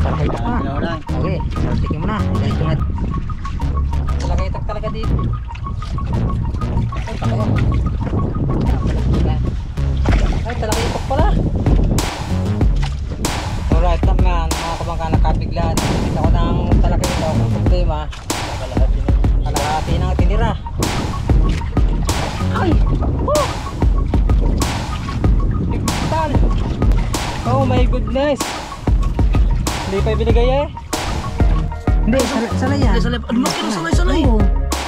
Sakay ito na. Okay, saltikin mo na. Dito nga. Talaga itak talaga dito. Ay, talaga. Ay, talaga itak pala. Alright, naman mga kabangka, nakabiglaan. Kita ko ng talaga ito ang problema. Kalahati ng tinira. Ay! Oh! Tigtal! Oh my goodness! Hindi pa ibinigay eh? Hindi, salay yan. Salay, almas ka na salay-salay!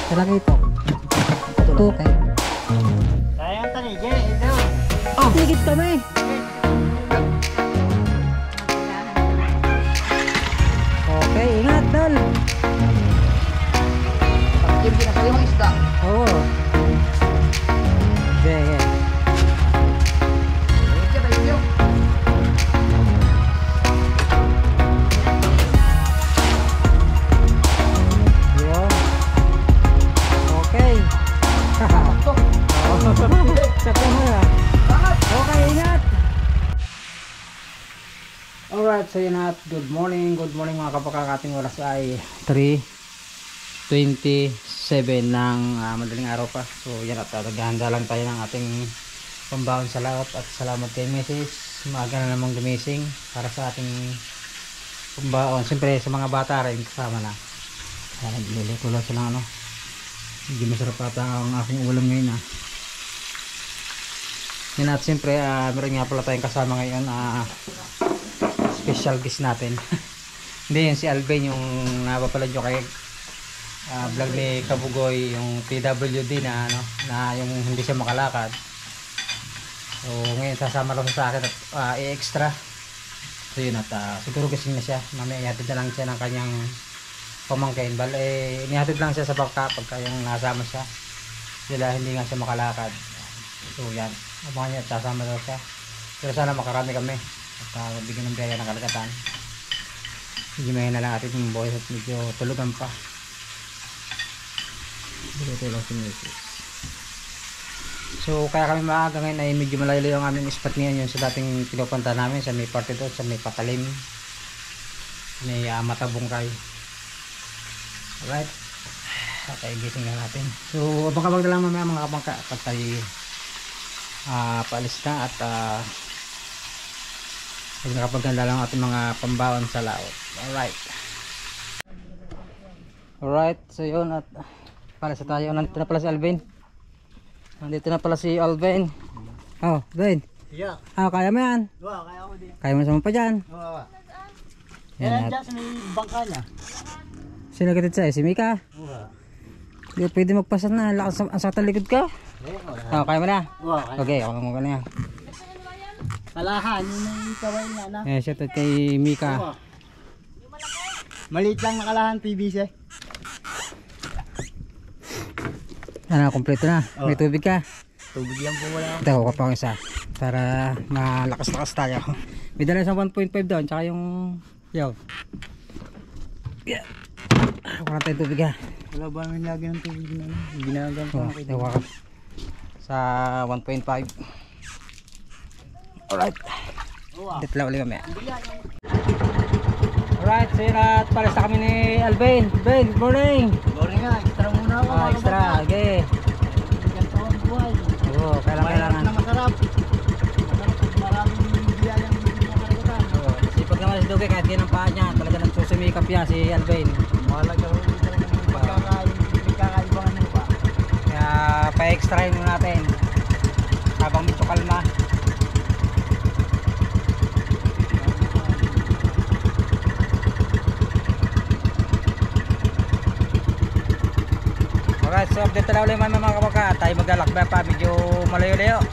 Talaga ito. Tutukay. Sayang tanigay, ito. Oh! Tigit kami! Okay, ingat dal! Pag-gym kinasali mga isda. Oo. Okay, okay. Okay, ingat. Alright, so yun at good morning mga kapakakating. Oras ay 3:27 ng madaling araw pa. So yan at naghahanda lang tayo ng ating pambaon sa laot. At salamat kay Mrs. Maaga na namang gumising para sa ating pambaon. Siyempre sa mga bata rin kasama na. Nagluluto lang sila ano. Hindi masarap ata ang aking ulam ngayon Yan at siyempre meron nga pala tayong kasama ngayon special guest natin. Hindi yun si Alvin yung napapalad nyo kay vlog ni Kabugoy, yung PWD na ano, na yung hindi siya makalakad. So ngayon sasama lang sa akin at i-extra. So yun at siguro gising na siya. Mamaya ihatid na lang siya ng kanyang pamangkin. Inihatid lang siya sa bangka pagka yung nasama siya. Sila hindi nga siya makalakad. So yan, abangan niya at sasama daw siya. Pero sana makarami kami at bigyan ng biyaya ng kalagatan. Medyo may na lang atin yung boys at medyo tulugan pa. Dito lang si Mrs. So kaya kami maaga ngayon ay medyo malayo yung aming spot ngayon, yung sa dating pinupunta namin sa may parte doon, sa may Patalim, may Matabungkay. Alright, okay, gising na natin. So abang-abang na lang mamaya mga kabangka pag tayo paalis na at nakapaganda lang ating mga pambaon sa laot. Alright, so yun at paalis na tayo. Nandito na pala si Alvin. Oh, Alvin. Yeah. Kaya mo yan? Wow, kaya ko din. Kaya mo naman pa dyan? Wow. Yan dyan sa may bangka niya. Sino kitid sa'yo? Si Mika? Wow. Hindi pwede magpasan na. Lakas ang sakta likod ka. Kaya mo na? Wow, Okay, ako mo na yan. Kalahan, yung may kaway niya na. Shout out kay Mika. Maliit lang na kalahan, PVC. Ano, kompleto na. May tubig ka. Tubig lang po wala. Ito, kuha pa ako isa. Para malakas-lakas tayo. May dala isang 1.5 doon. Tsaka yung yaw. Yeah. Kuha tayo tubig ha. Wala ba may lagi ng tubig na ginagamit ko ito ka sa 1.5. Alright. Dito lang ulit kami. Alright, so yun at pares na kami ni Alvin. Alvin, good morning. Good morning nga, extra muna ako. Extra, okay. Ganito ang buhay. Oo, kailangan. Na masarap. Masarap, maraming biyayang bibigyan ng kalagatan. Sipag naman si Duque, kahit yan ang paa niya, talaga nagsusumikap yan si Alvin. Mahalaga rin talaga ng pagkakaibangan ng iba. Kaya pa-extrahin mo natin habang medyo kalma. Alright, so update na ulit mga kapaka. Tayo maglalakbay pa, medyo malayo-layo.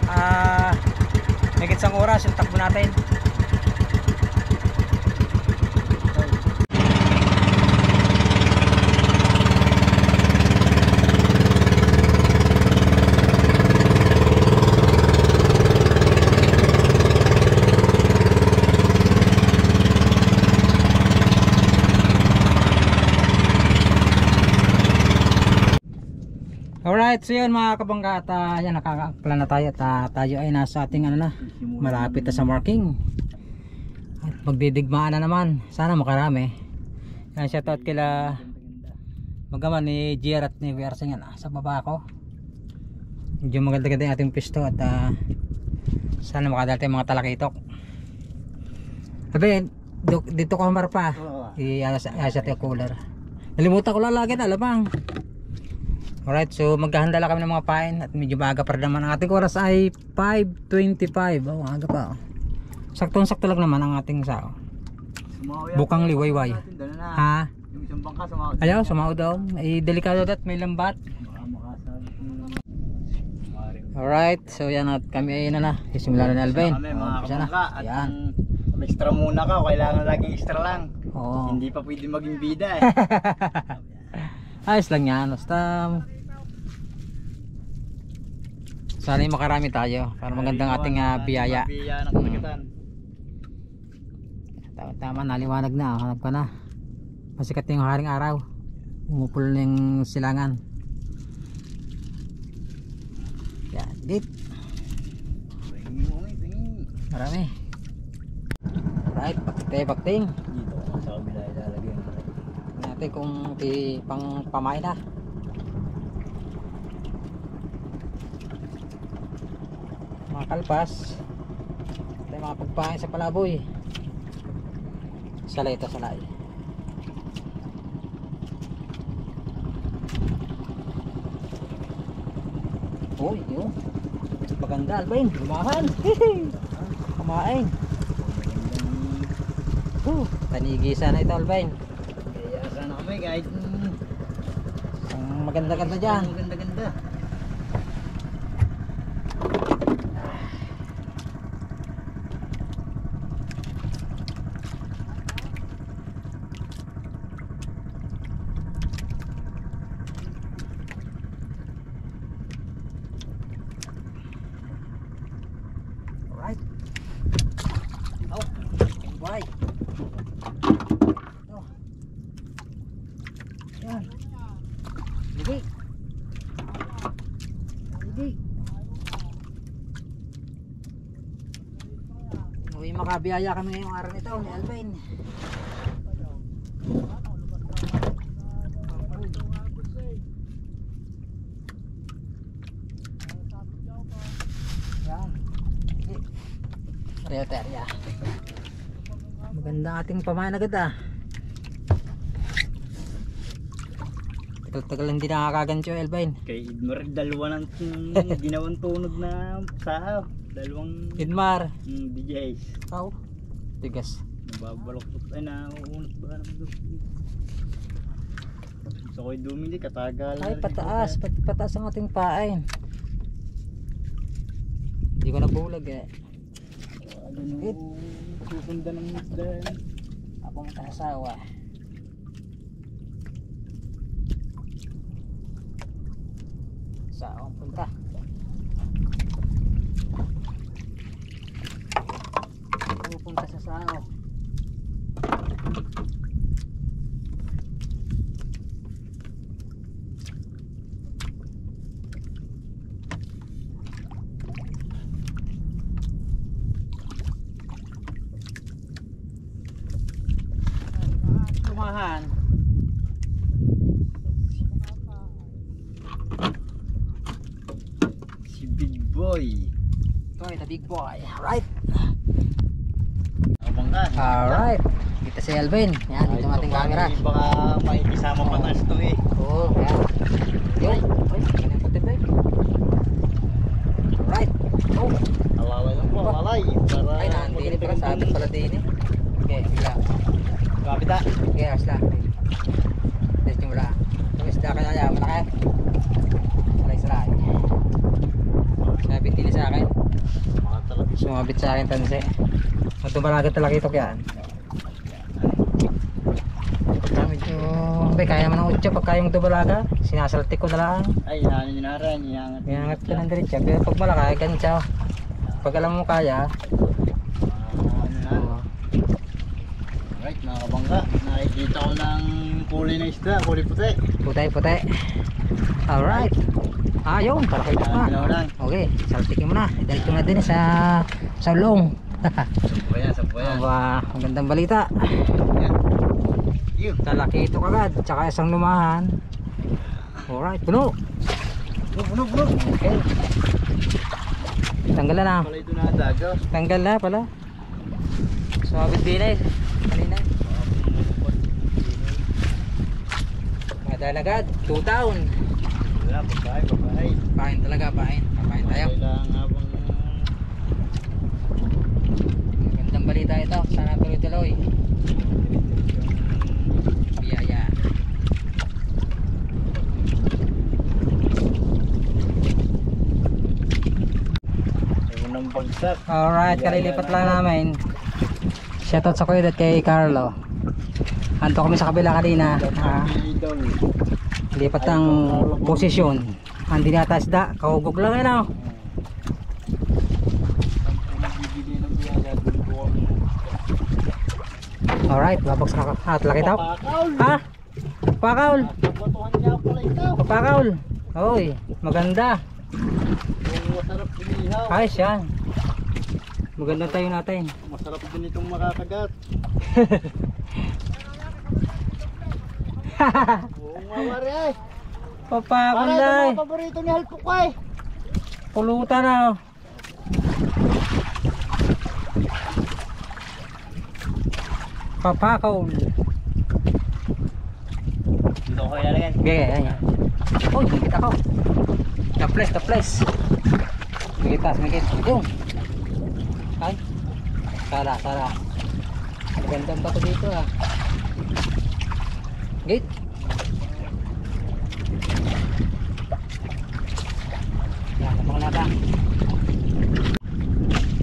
Higit isang oras yung takbo natin. Alright, so yun mga kabangga at yan, nakakaakla na tayo at tayo ay nasa ating ano na, malapit na sa marking. At magdidigmaan na naman. Sana makarami. Yan, shoutout kila magaman ni GR at ni Wersing yan, sa baba ko. Medyo maganda-ganda yung ating pisto at sana makadala tayong mga talakitok. Sabi, dito ko hamar pa. I-asat yung cooler. Nalimutan ko lang lagi na, alamang. Alright, so maghahanda lang kami ng mga pain at medyo maaga pa rin naman. Ang ating oras ay 5:25. Oh, aga pa. Oh. Saktong-sakto lang naman ang ating sao. Bukang liwayway. Ha? Yung isang bangka sumawad. Ayaw, sumawad daw. Ay, delikado dat, may lambat. Alright, so yan at kami ay na. Sisimula na ni Alvin. Kami mga Umpisa na. kabangka. At Yan. kung extra muna ka, kailangan laging extra lang. Oo. Hindi pa pwede maging bida eh. Ayos lang yan. Basta sana yung makarami tayo para magandang ating biyaya. Biyaya ng Katagatan. Tama, naliwanag na. Hanap ka na. Masikat yung haring araw. Umupul na yung silangan. Yan, dit. Marami. Right, bakting. Dito ako sa kabila ilalagyan. Natin kung pang pamain na. Mga kalpas. Ito yung mga pagpain sa palaboy. Salay ito, salay. Uy, yun. Maganda, Alvin. Lumahan. Kumain. Tanigi sana ito, Alvin. Kaya sana kami kahit Ang maganda-ganda dyan. maganda-ganda. Alright. Oh, bye. Oh. Yan. Ligi. Ligi. Uy, makabiyaya kami ngayong araw nito ni Alvin. Yan. Terya. Maganda ating pamain agad ah. Tagal-tagal hindi nakakagancho, Elvin. Kay Idmar, dalawa ng ginawang tunog na sao. Dalawang Idmar. DJs. Pau. Tigas. Nababaloktot ay nauunot ba naman doon. Gusto ko'y dumili, katagal. Ay, pataas. Pataas ang ating pain. Hindi ko nabulag eh. Ano, susundan ng isda. Ako matasawa. Saan punta? Pupunta sa sao. Lumahan. Si Big Boy. Ito ay the big boy. Alright. Abang ka. Alright. Kita si Alvin. Yan, dito ang ating camera. Baka makikisama patas to eh. Oo, yan. Yun. Ay, ganyan puti ba? Alright. Oh. Awaway lang po, awalay. Para Ay, nandini pala. Sabi pala din eh. Okay, sila. Kapit ha. Okay, asla. Test nyo mula. Yung isda kaya yan, malaki. Salay-salay. Sabit din sa akin. Mga talabi. Sumabit sa akin tanse. Magtumalagat talaga ito yan. Pagka medyo... Bay, kaya man ang utya. Pagka yung tubalaga, sinasaltik ko na lang. Ay, inaano nyo na rin. Iangat ko ng diretsa. Pero pag malaki, ganyan. Pag alam mo kaya, Ano na. Alright, mga kabangka. Nakikita ko ng kulay na isda. Kulay puti. puti-puti. Alright. Ayun, para kayo Yan, pa. ginaw lang. Okay, saltikin mo na. Idalito na din sa ulong. Sambayan. Aba, magandang balita. Yan. Yun. Lalaki ito kagad, tsaka isang lumahan. Alright, puno. Buno. Okay. Tanggal na. Pala ito na daga. Tanggal na pala. Sumabit din eh. Kanina. Madal agad. 2 down. Wala, babae. Pain talaga, pain. Papain tayo. Kailangan habang Magandang balita ito. Sana tuloy-tuloy. Biyaya. ayaw nang bagsak. Alright, kalilipat lang namin. Shoutout sa kuya at kay Carlo. Anto kami sa kabila kanina. Idol. Lipat ng posisyon. Hindi nata isda. Kahugog lang yun oh. Alright, babagsak ako. At laki tao. Pakaul. Ha? Pakaul. Napatuhan niya pala ito. Pakaul. Oy, maganda. Yung masarap inihaw. Ayos yan. Maganda tayo natin. Masarap din itong makakagat. Oo nga pare ay. Papakul Pare, ito na mga paborito ni Halpuk ay. Pulutan na oh. Papakaul. Dito ko ilalagyan. Gaya, yan. Uy, higit ako. Taples. Migitas. Yung. Ay. Sara. Magandang bato dito ah. Gate. Yan, napang nata.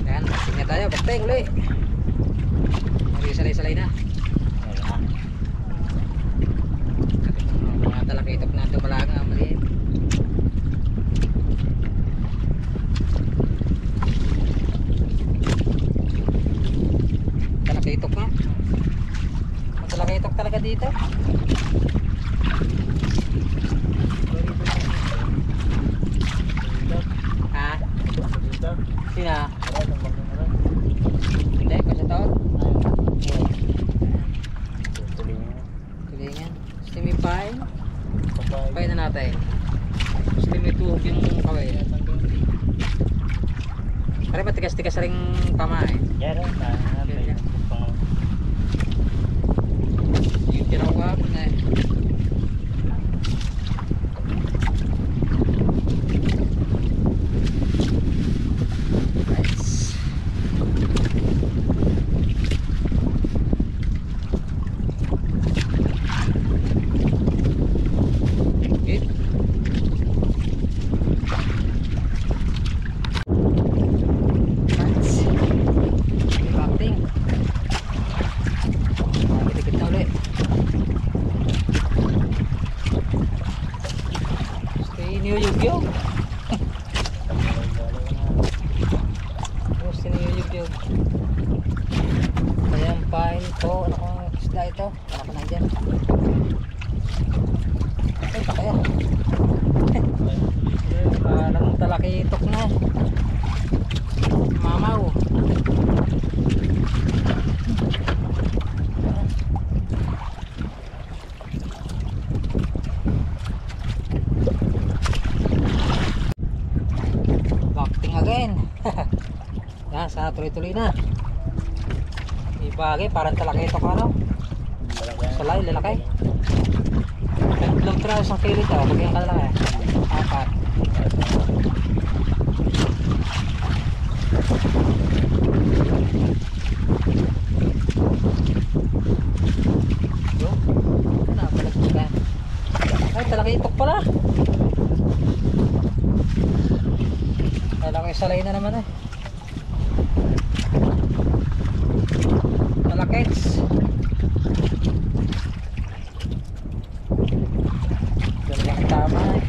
Yan, tingnan tayo. Basteng ulit. Salay-salay na. Mga talakitok na dumalaga. Maliit. Talakitok na. Talakitok talaga dito. Ha? Sina? Hindi, ko sa taon. Tulingan. Simipain. Pain na natin. Simituhog yung kaway. Pare matigas-tigas ring pamain. Yan na. Yung tinawa ko na eh. Nice. Okay. Nice. Impacting. Dikit-dikit na ulit. Stay New Yugyo. Stay New Yugyo. Ayan, fine to. Ano kong isda ito? Ano ko nandyan? Ay, pakaya. Parang talakitok na. Mamaw. Acting again. Yan, sana tuloy-tuloy na. Ibagay, parang talakitok ano. Salay, lalaki. Nag-vlog trail isang kilo ito. Bagyan ka lang eh. 4. Yo, nabalag ka. Ay, talakitok pala. Lalaki salay na naman eh. Malakits. Talagang tama eh.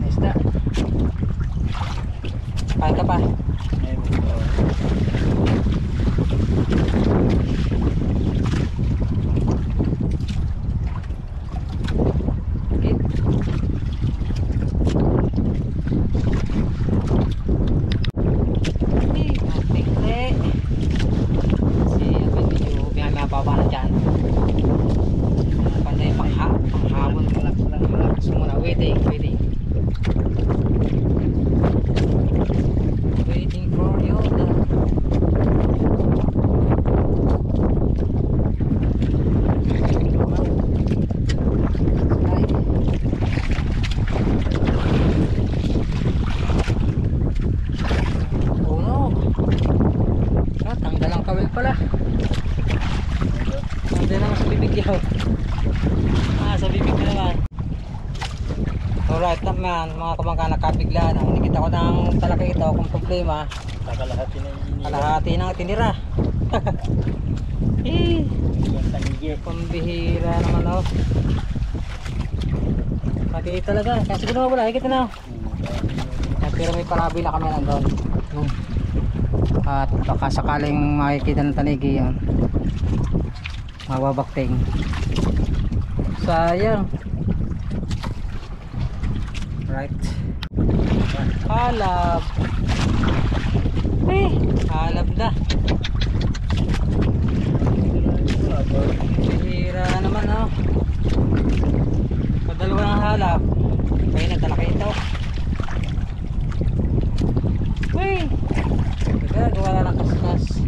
Isda. Kain ka pa. Okay. tanggal ang kawil pala. Nandiyan naman sa bibig yaw. Sa bibig na naman. Alright naman mga kabangka, nakabigla na. Nakita ko ng talaki ito kung problema. Kakalahati na yung Kalahati ng tinira. yung tanigi. Pambihira naman oh. Pati talaga. Kasi siguro wala. Higit na. Pero may parabila kami nandun. At baka sakaling makikita ng tanigi yun. Mababakting. Sayang. Right. Halab. Halab na. Hira naman oh. Padalawa ng halab. Kaya nagtalaki ito. Kaya gawa na ng kaskas.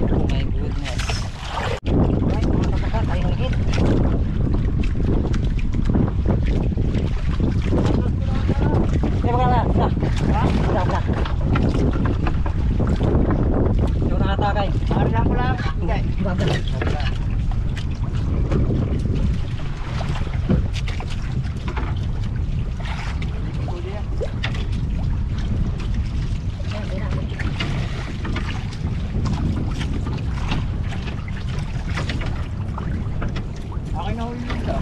Oh my goodness. Right, mga kapakat, tayo higit. Na. Yung nakatakay. Arihan ko lang. Okay. Okay na huli nito.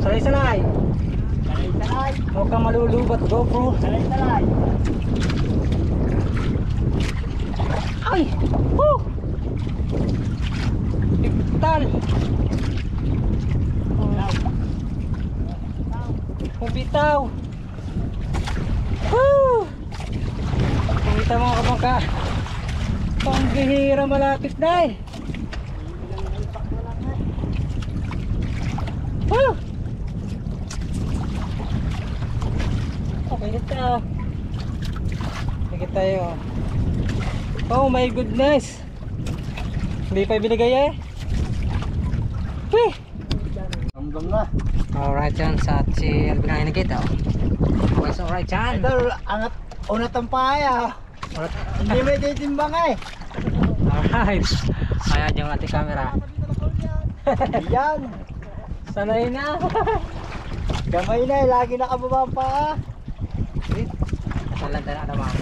Salay-salay. Salay-salay. Huwag kang malulubat, GoPro. Salay-salay. Ay! Woo! Bigtal! Bitaw! Woo! Kumita mga kabangka. Pangbihira malapit na eh. Woo! Okay ito. Higit tayo. Oh my goodness. Hindi pa binigay eh. Wih! Hanggang na. Alright yan, sa si Alvin ang nakita. Well, alright yan. Idol, angat unat ang paya. Hindi may titimbang eh. Alright. Ayan yung ating camera. Yan. Sanay na. Gamay na eh, lagi nakababa ang paa. Wait. Salanda na naman.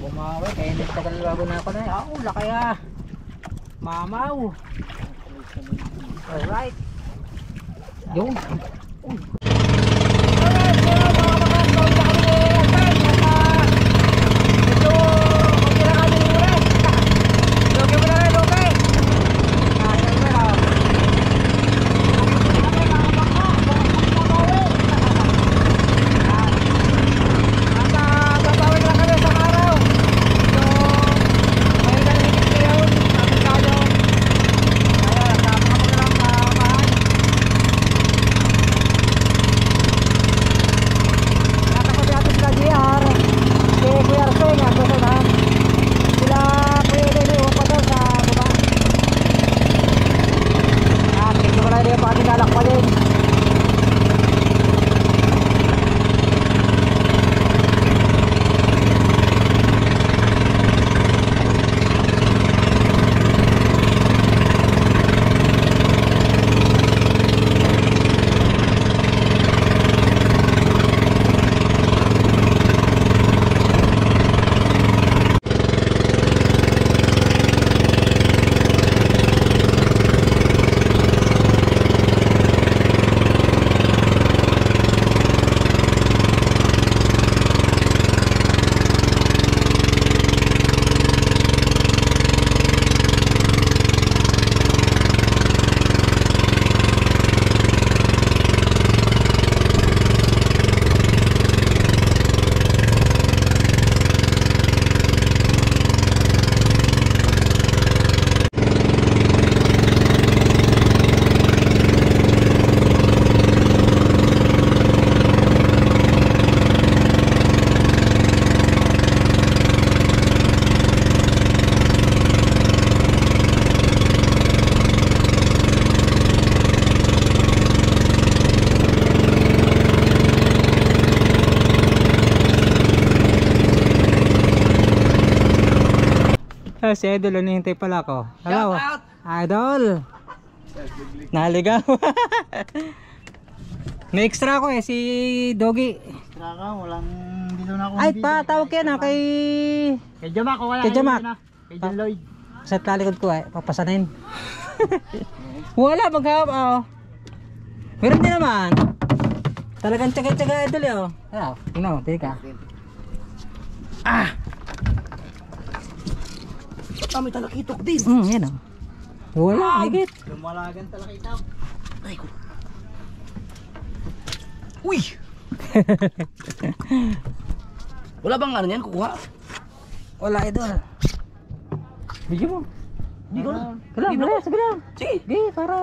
Bumawi, kaya nagtagal bago na ako na eh. Oh, laki ah. Mamaw. Alright. Yung. Si Idol, hinihintay pala ako. Hello. Shout out! Idol. Naligaw. May extra ako si Doggy. Extra ka, walang dito na ako. Ay, patawag ka na kay Jamak, o wala Kay Jamak. Kay John Lloyd. sa talikod ko papasanin. Wala maghahap meron din naman. Talagang tsaga-tsaga Idol yun. Ano, tingnan mo, tika. May talakitok din. Yan wala, higit. Lumalagan talaga itaw. Ay ko. Uy! Wala bang ano yan, kukuha? Wala Idol. Bigyan mo. Hindi ko na. Kailangan, sige lang. Sige! Sige, para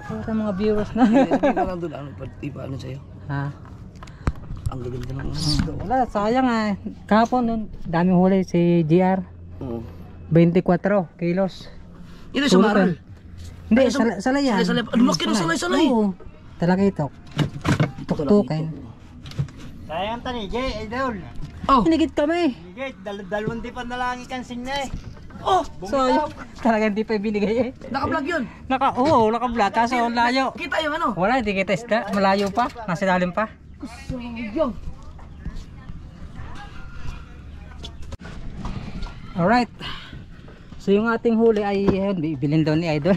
sa mga viewers na. Hindi ko lang doon. Ano sa'yo? Ha? Ang gaganda ng ano. Wala, sayang kahapon nun, daming huli si GR. Oo. 24 kilos. Ito sa maral. Hindi, Ay, salay yan. salay. Ang laki ng salay-salay. Oo. Talakitok. Tuktukin. Sayang tani, Jay, Idol. Oh! Hinigit kami. Jay, dalawang di pa na lang ikansing na eh. Oh! So, talagang hindi pa binigay Naka-vlog yun. Naka-vlog. Kaso layo. Kita yung ano. Wala, hindi kita isda. Malayo pa. Nasa ilalim pa. Sayang. Alright. So yung ating huli ay yun, bibilin daw ni Idol.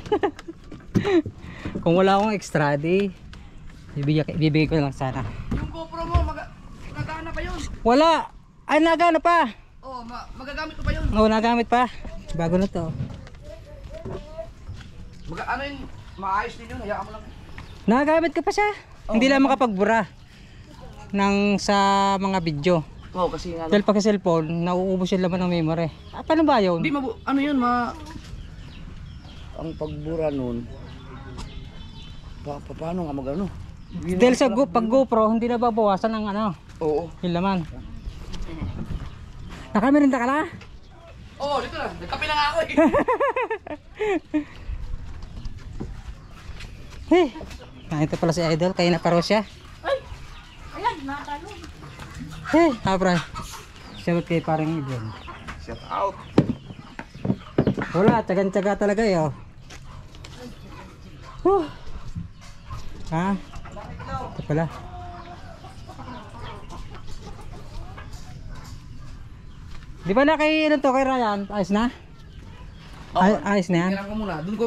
Kung wala akong extra di bibigay ko lang sana. Yung GoPro mo, nagana pa yun. Wala. Ay nagana pa. Oh, magagamit mo pa yun. Oo, nagamit pa. Bago na to. Ano yun, maayos din yun, hayaan mo lang. Nagamit ka pa siya. Hindi lang makapagbura ng sa mga video. Oo, kasi nga. Dahil pag sa cellphone, nauubos yung laman ng memory. Paano ba yun? Hindi ano yun, ang pagbura nun. Paano nga magano? Dahil sa pag GoPro, hindi na babawasan ng ano, Oo. yung laman. Nakamirinda ka na? Oo, dito na. Nagkape na nga ako eh. Ito pala si Idol, kaya na paro siya. Ay! Ayan, natalong. Pre. Shout kay parang Idol. Shout out. Wala, tsagan-tsaga talaga yun. Ha? Ito pala. Di ba na kay ano to, kay Ryan? Ayos na? Ayos na yan? Kailangan ko muna. Doon ko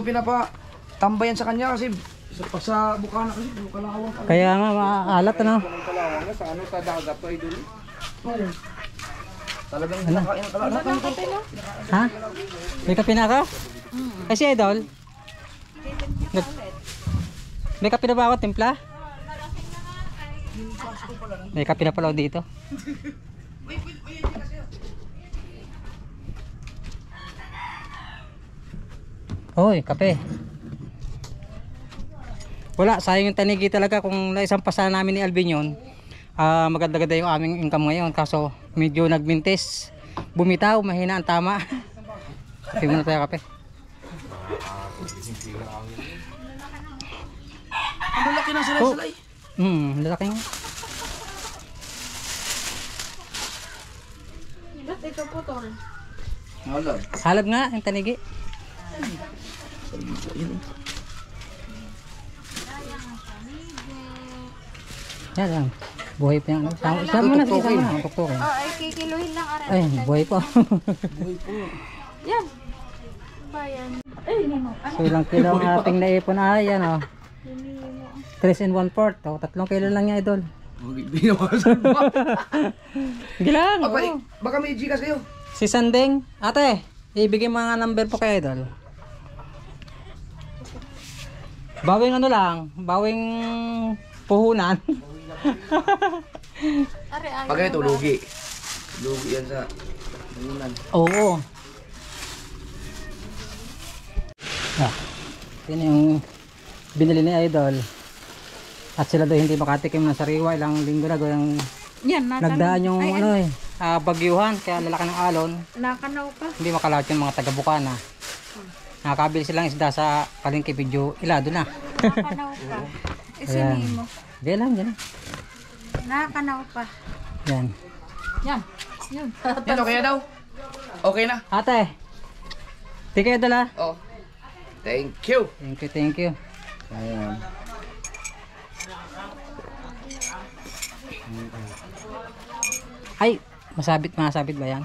tambayan sa kanya kasi sa Bukana kasi Bukalawang. Kaya nga maalat ano? Sa ano sa dagat to Idol? Oo. Talagang kinakain ang kalahatan. Ha? May kape na ako? Ay si Idol? May kape na ba ako, timpla? May kape na pala ako dito. Hoy, kape. Wala, sayang yung tanigi talaga kung naisampasa namin ni Alvin yun. Maganda-ganda yung aming income ngayon kaso medyo nagmintis. Bumitaw, mahina ang tama. Kape muna tayo kape. Ang laki ng salay-salay. Lalaki nga. Ito po tol. Halab nga yung tanigi. Yan lang. Buhay pa yan. Sama mo na, sige, sama na. Tuktukin. Ay kikiluhin lang aran. Ay, buhay pa. Yan. Bayan. Ay, nimo. So, ilang kilo ang ating naipon. Yan o. 3 and 1/4. 3 kilo lang niya, Idol. Binawasan ba? Gilang. Baka may Gcash kayo. Si Sandeng. Ate, ibigay mga number po kay Idol. Bawing ano lang. Bawing puhunan. Pag ito, lugi. Lugi yan sa bunan. Oo. Yun yung binili ni Idol. At sila daw hindi makatikim ng sariwa. Ilang linggo na yung Yan, nagdaan yung bagyuhan. Kaya lalaki ng alon. nakanaw pa. Hindi makalawat yung mga taga Bukana. Nakakabili silang isda sa palengke video. Ilado na. Nakanaw pa. Ayan. Isinimo. Diyan lang, diyan lang. Nakanaw pa. Yan. Yan. Yun. Yan o kaya daw. Okay na. Ate. Thank you, Idol, ha. Oh. Thank you. Thank you, thank you. Ayan. Ay, masabit ba yan?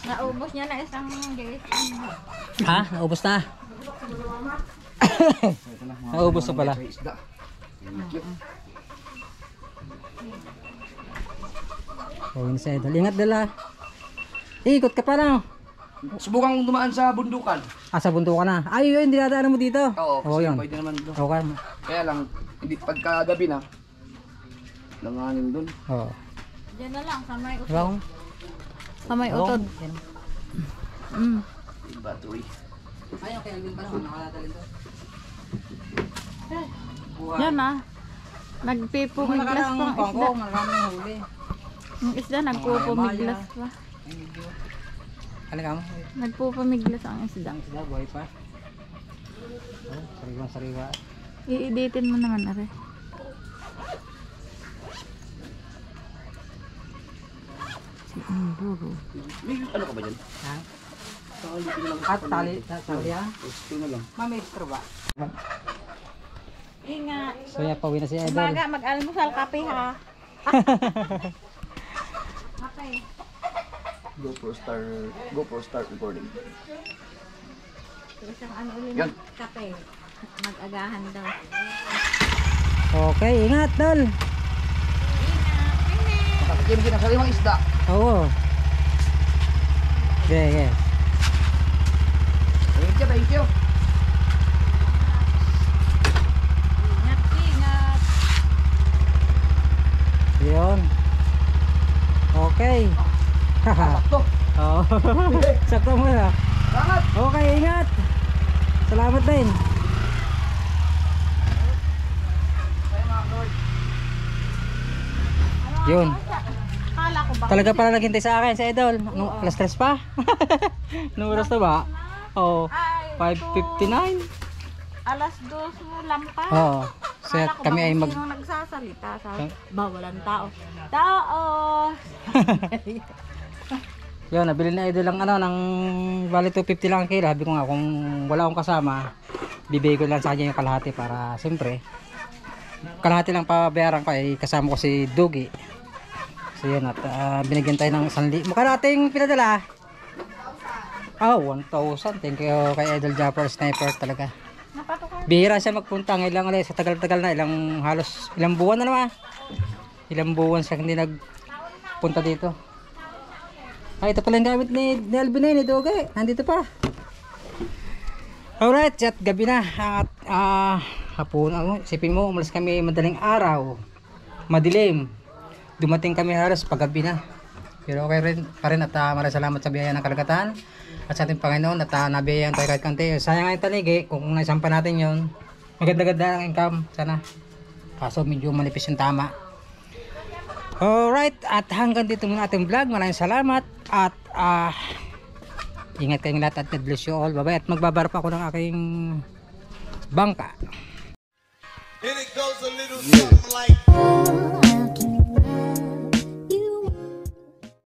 Naubos niya na isang guys. Ha? Naubos na? Naubos na pala. Sa isda. Thank you. Gawin sa Idol. Ingat, Idol, ha. Ikot ka pa lang. Subukan kong dumaan sa bundukan. Sa bunto ka na. Ay, yun, hindi nadaanan mo dito. Oo, Oo, kasi yun. pwede naman doon. Okay. Kaya lang, hindi pagkagabi na, langanin doon. Oo. Diyan na lang, sa may utod. Diba? Sa may utod. Mm. Battery. Ay, okay. Alvin pa lang. Nakalatali doon. Yan ah. Nagpipumiglas pa ang isda. Maraming huli. Ang isda nagpupumiglas pa. Ano ka mo? Nagpupumiglas ang isda. Ang sila, buhay pa. Oh, sariwa-sariwa. I-editin mo naman are. Si Umburo. May ano ka ba dyan? Ha? Tali ko na lang. At tali ha? Gusto na lang. Mamistro ba? Ingat. So yan, pauwi na si Idol. Umaga, mag-almusal kape ha. Okay. GoPro start recording. Isang ano ulit Yan. kape. Mag-agahan daw. Okay, ingat, Dol. Makakakimkin ang sariwang isda. Oo. Okay. Thank you, thank you. Ingat, ingat. Yun. Okay. Sakto. Oo. Sakto mo na. Salamat. Okay, ingat. Salamat din. Yun. Kala ko ba? Talaga pala naghintay sa akin sa Idol. Nung alas 3 pa. Nung oras na ba? Oo. Ay, 5:59. alas 2 mo lang pa. Oo. So Akala ko kami ba ay kung mag... sinong nagsasalita sa bawalan tao. Tao! Yun, nabili na Idol lang ano, ng bali 250 lang ang kilo. Sabi ko nga kung wala akong kasama, bibigay ko lang sa kanya yung kalahati para siyempre kalahati lang pabayaran ko ay kasama ko si Dugi. So yun at binigyan tayo ng 1,000. Mukha nating pinadala. 1,000. Thank you kay Idol Japper Sniper talaga. Napatukar. Bihira siya magpunta ngayon ulit sa tagal-tagal na ilang buwan na naman. Ilang buwan siya hindi nagpunta dito. Ay, ito pala yung gamit ni Alvin ni Doge. Nandito pa. Alright, at gabi na. At hapon, isipin mo, umalis kami madaling araw. Madilim. Dumating kami halos paggabi na. Pero okay rin pa rin at maraming salamat sa biyaya ng kalagatan. At sa ating Panginoon at nabiyayan tayo kahit kanti. Sayang nga yung taligi, kung naisampa natin yun, maganda-ganda ang income. Sana. Kaso medyo manipis yung tama. Alright, at hanggang dito muna ating vlog. Maraming salamat at ingat kayong lahat at God bless you all. Bye-bye at magbabar pa ako ng aking bangka. And it goes a little something like